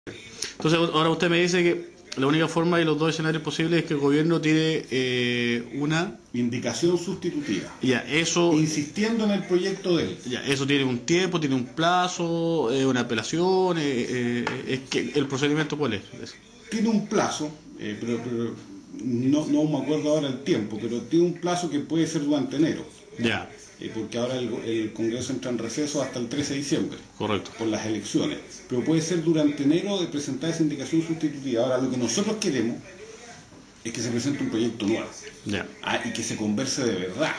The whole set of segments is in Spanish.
Entonces, ahora usted me dice que la única forma y los dos escenarios posibles es que el gobierno tire una indicación sustitutiva. Ya, eso. Insistiendo en el proyecto de él. Ya, eso tiene un tiempo, tiene un plazo, una apelación, es que el procedimiento ¿cuál es? Tiene un plazo, pero no me acuerdo ahora el tiempo, pero tiene un plazo que puede ser durante enero. Ya. Porque ahora el Congreso entra en receso hasta el 13 de diciembre. Correcto. Por las elecciones. Pero puede ser durante enero de presentar esa indicación sustitutiva. Ahora, lo que nosotros queremos es que se presente un proyecto nuevo. Ya. Y que se converse de verdad.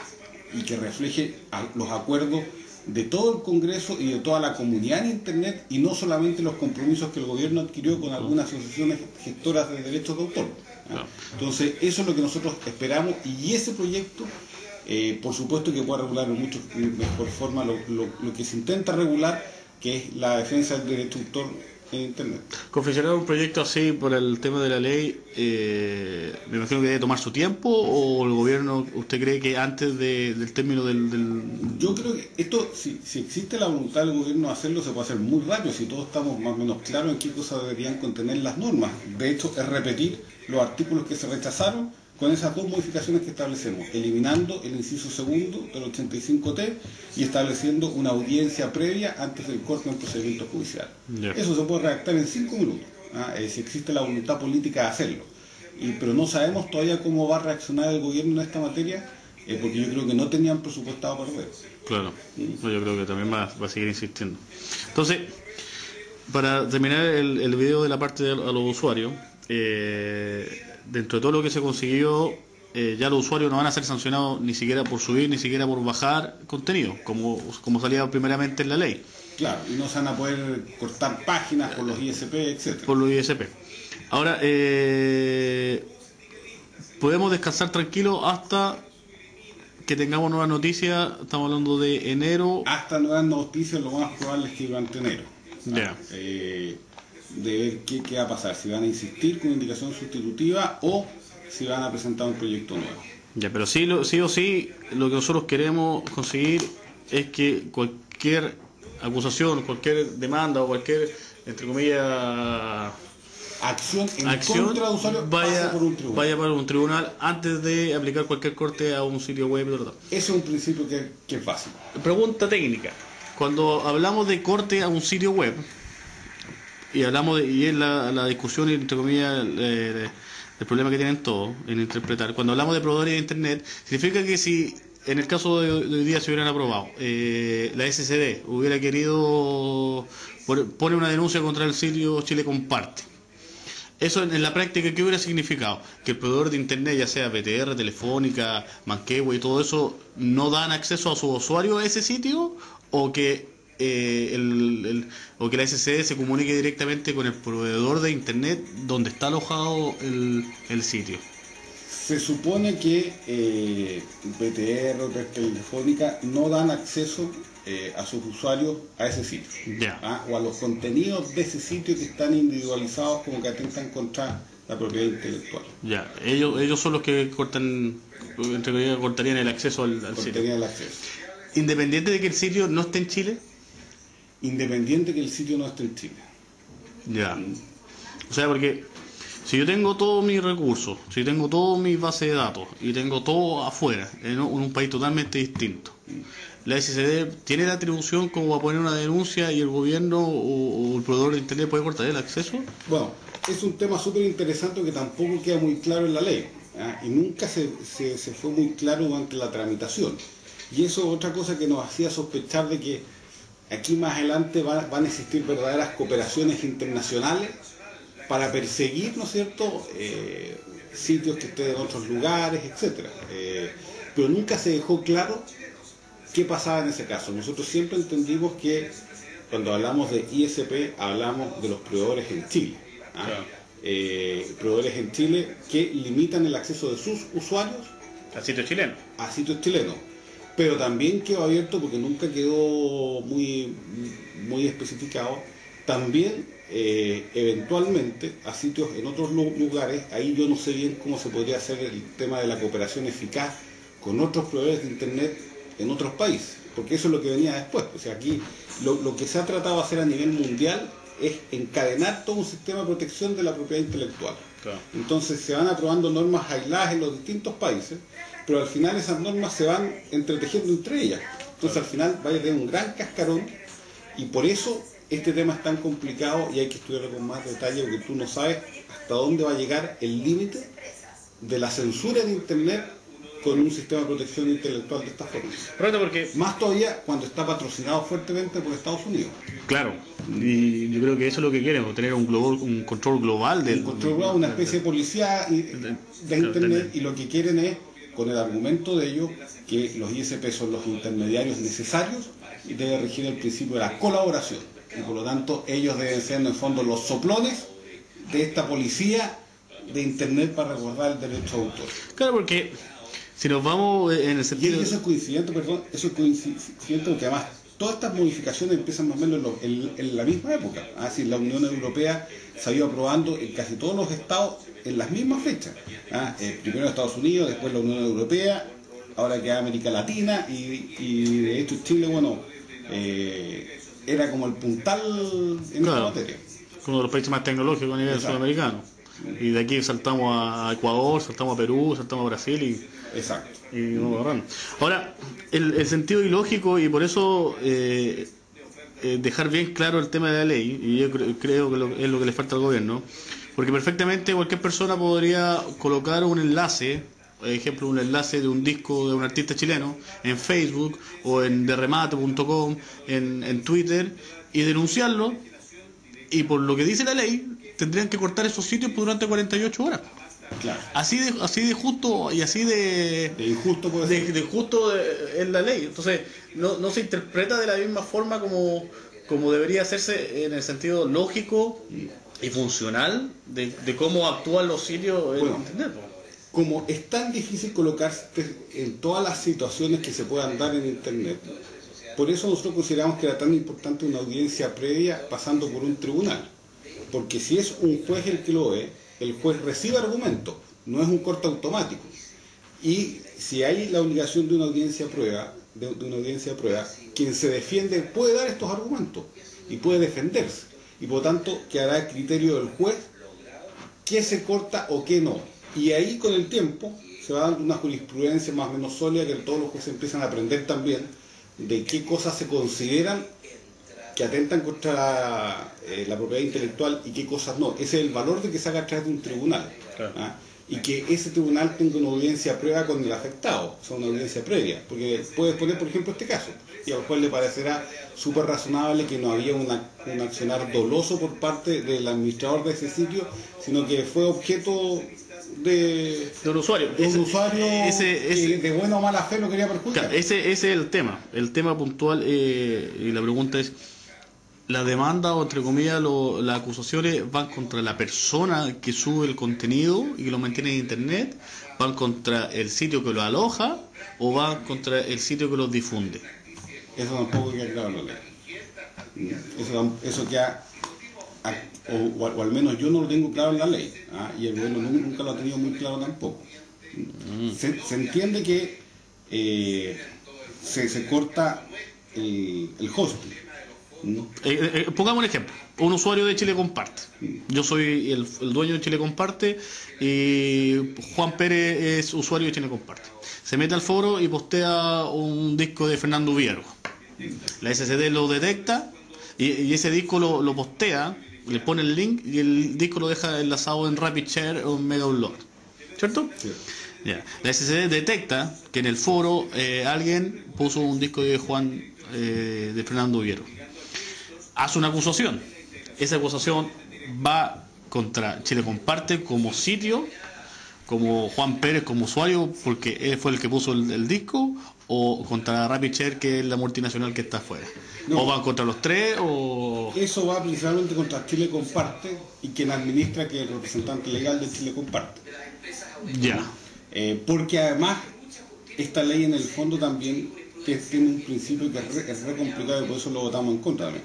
Y que refleje los acuerdos de todo el Congreso y de toda la comunidad en Internet, y no solamente los compromisos que el gobierno adquirió con algunas asociaciones gestoras de derechos de autor. Entonces, eso es lo que nosotros esperamos, y ese proyecto, por supuesto que puede regular de mucho mejor forma lo que se intenta regular, que es la defensa del derecho de autor en Internet. Confeccionar un proyecto así por el tema de la ley, me imagino que debe tomar su tiempo, o el gobierno, ¿usted cree que antes del término del...? Yo creo que esto, si existe la voluntad del gobierno de hacerlo, se puede hacer muy rápido, si todos estamos más o menos claros en qué cosas deberían contener las normas. De hecho, es repetir los artículos que se rechazaron con esas dos modificaciones que establecemos, eliminando el inciso segundo del 85T y estableciendo una audiencia previa antes del corte en procedimiento judicial. Yeah. Eso se puede redactar en 5 minutos, si existe la voluntad política de hacerlo. Pero no sabemos todavía cómo va a reaccionar el gobierno en esta materia, porque yo creo que no tenían presupuestado perder. Claro, yo creo que también va a seguir insistiendo. Entonces, para terminar el video de la parte a los usuarios, dentro de todo lo que se consiguió, ya los usuarios no van a ser sancionados ni siquiera por subir, ni siquiera por bajar contenido, como salía primeramente en la ley. Claro, y no se van a poder cortar páginas por los ISP, etc. Por los ISP. Ahora, podemos descansar tranquilos hasta que tengamos nuevas noticias. Estamos hablando de enero. Hasta nuevas noticias, lo más probable es que durante enero. Yeah. De ver qué va a pasar, si van a insistir con indicación sustitutiva o si van a presentar un proyecto nuevo. Ya, pero sí o sí, lo que nosotros queremos conseguir es que cualquier acusación, cualquier demanda o cualquier, entre comillas, acción contra de usuario vaya por un tribunal antes de aplicar cualquier corte a un sitio web. Ese es un principio que es básico. Pregunta técnica: cuando hablamos de corte a un sitio web, y hablamos y es la discusión, entre comillas, el problema que tienen todos en interpretar, cuando hablamos de proveedores de Internet, significa que si en el caso de hoy día se hubieran aprobado, la SCD hubiera querido poner una denuncia contra el sitio Chile Comparte, eso en la práctica, ¿qué hubiera significado? Que el proveedor de Internet, ya sea PTR, Telefónica, Manquehue y todo eso, no dan acceso a su usuario a ese sitio, o que o que la SCD se comunique directamente con el proveedor de Internet donde está alojado el sitio. Se supone que PTR o Telefónica no dan acceso a sus usuarios a ese sitio, o a los contenidos de ese sitio que están individualizados como que atentan contra la propiedad intelectual. Ya, ellos son los que cortarían el acceso al sitio. El acceso. Independiente de que el sitio no esté en Chile. Independiente que el sitio no esté en Chile. Ya. O sea, porque si yo tengo todos mis recursos, si tengo todas mis bases de datos y tengo todo afuera, en un país totalmente distinto, la SCD tiene la atribución como a poner una denuncia y el gobierno o el proveedor de Internet puede cortar el acceso. Bueno, es un tema súper interesante que tampoco queda muy claro en la ley, y nunca se fue muy claro durante la tramitación. Y eso es otra cosa que nos hacía sospechar de que aquí más adelante van a existir verdaderas cooperaciones internacionales para perseguir, ¿no es cierto?, sitios que estén en otros lugares, etc. Pero nunca se dejó claro qué pasaba en ese caso. Nosotros siempre entendimos que cuando hablamos de ISP hablamos de los proveedores en Chile. Proveedores en Chile que limitan el acceso de sus usuarios a sitios chilenos. A sitios chilenos. Pero también quedó abierto, porque nunca quedó muy especificado, también eventualmente a sitios en otros lugares. Ahí yo no sé bien cómo se podría hacer el tema de la cooperación eficaz con otros proveedores de Internet en otros países, porque eso es lo que venía después. O sea, aquí lo que se ha tratado de hacer a nivel mundial es encadenar todo un sistema de protección de la propiedad intelectual. Claro. Entonces se van aprobando normas aisladas en los distintos países, pero al final esas normas se van entretejiendo entre ellas. Entonces al final vaya a tener un gran cascarón, y por eso este tema es tan complicado y hay que estudiarlo con más detalle, porque tú no sabes hasta dónde va a llegar el límite de la censura de Internet con un sistema de protección intelectual de esta forma. Correcto, porque... Más todavía cuando está patrocinado fuertemente por Estados Unidos. Claro, y yo creo que eso es lo que queremos, tener un control global del... Un control global, una especie de policía de Internet, y lo que quieren es, con el argumento de ello, que los ISP son los intermediarios necesarios y debe regir el principio de la colaboración. Y por lo tanto ellos deben ser en el fondo los soplones de esta policía de Internet para resguardar el derecho de autor. Claro, porque si nos vamos en el sentido... Y eso es coincidente, eso es coincidente porque además todas estas modificaciones empiezan más o menos en la misma época. Así la Unión Europea se ha ido aprobando en casi todos los estados en las mismas fechas. Primero Estados Unidos, después la Unión Europea, ahora queda América Latina, y de hecho Chile, bueno, era como el puntal en esta materia. Uno de los países más tecnológicos a nivel sudamericano. Y de aquí saltamos a Ecuador, saltamos a Perú, saltamos a Brasil y... Exacto. Y no agarrando. Ahora, el sentido ilógico, y por eso dejar bien claro el tema de la ley, y yo creo que es lo que le falta al gobierno, porque perfectamente cualquier persona podría colocar un enlace, por ejemplo un enlace de un disco de un artista chileno, en Facebook o en derremate.com, en Twitter, y denunciarlo, y por lo que dice la ley, tendrían que cortar esos sitios durante 48 horas. Claro. Así de justo y así de injusto puede ser. De justo es la ley. Entonces no se interpreta de la misma forma como debería hacerse, en el sentido lógico y funcional de cómo actúan los sitios en Internet. Como es tan difícil colocarse en todas las situaciones que se puedan dar en Internet, por eso nosotros consideramos que era tan importante una audiencia previa pasando por un tribunal, porque si es un juez el que lo ve, el juez recibe argumentos, no es un corte automático. Y si hay la obligación de una audiencia prueba, quien se defiende puede dar estos argumentos y puede defenderse. Y por tanto quedará a criterio del juez qué se corta o qué no. Y ahí con el tiempo se va dando una jurisprudencia más o menos sólida, que todos los jueces empiezan a aprender también de qué cosas se consideran que atentan contra la propiedad intelectual y qué cosas no. Ese es el valor de que se haga a través de un tribunal. Claro. Y que ese tribunal tenga una audiencia prueba con el afectado, o sea, una audiencia previa. Porque puedes poner, por ejemplo, este caso, y a lo cual le parecerá súper razonable que no había un accionar doloso por parte del administrador de ese sitio, sino que fue objeto de un usuario. Que de buena o mala fe lo quería perjudicar. Claro, ese es el tema puntual, y la pregunta es: la demanda, o entre comillas las acusaciones, van contra la persona que sube el contenido y que lo mantiene en Internet, van contra el sitio que lo aloja, o van contra el sitio que los difunde? Eso tampoco queda claro en la ley. Eso queda, o al menos yo no lo tengo claro en la ley, y el gobierno nunca lo ha tenido muy claro tampoco. Se entiende que se corta el hosting. Pongamos un ejemplo: un usuario de Chile Comparte. Yo soy el dueño de Chile Comparte y Juan Pérez es usuario de Chile Comparte. Se mete al foro y postea un disco de Fernando Viero. La SSD lo detecta y ese disco lo postea, le pone el link y el disco lo deja enlazado en RapidShare o en Mega Download, ¿cierto? Sí. Yeah. La SSD detecta que en el foro alguien puso un disco de de Fernando Viero. Hace una acusación. Esa acusación va contra Chile Comparte como sitio, como Juan Pérez como usuario, porque él fue el que puso el disco, o contra RapidShare, que es la multinacional que está afuera. No. ¿O van contra los tres? O eso va principalmente contra Chile Comparte y quien administra, que es el representante legal de Chile Comparte. Ya. Porque además esta ley en el fondo también tiene un principio que es re complicado, y por eso lo votamos en contra también,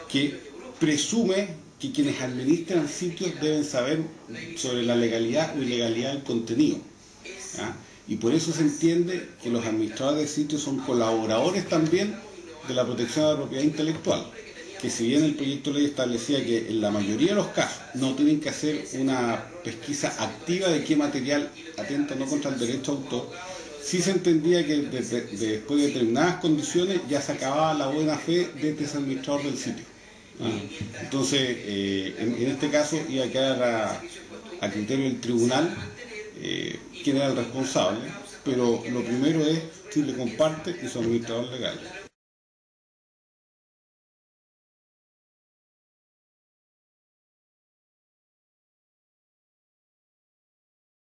que presume que quienes administran sitios deben saber sobre la legalidad o ilegalidad del contenido. Y por eso se entiende que los administradores de sitios son colaboradores también de la protección de la propiedad intelectual. que si bien el proyecto de ley establecía que en la mayoría de los casos no tienen que hacer una pesquisa activa de qué material atenta o no contra el derecho de autor, sí se entendía que después de determinadas condiciones ya se acababa la buena fe de ese administrador del sitio. Entonces, en este caso iba a quedar a criterio del tribunal quién era el responsable, pero lo primero es si le comparte y su administrador legal.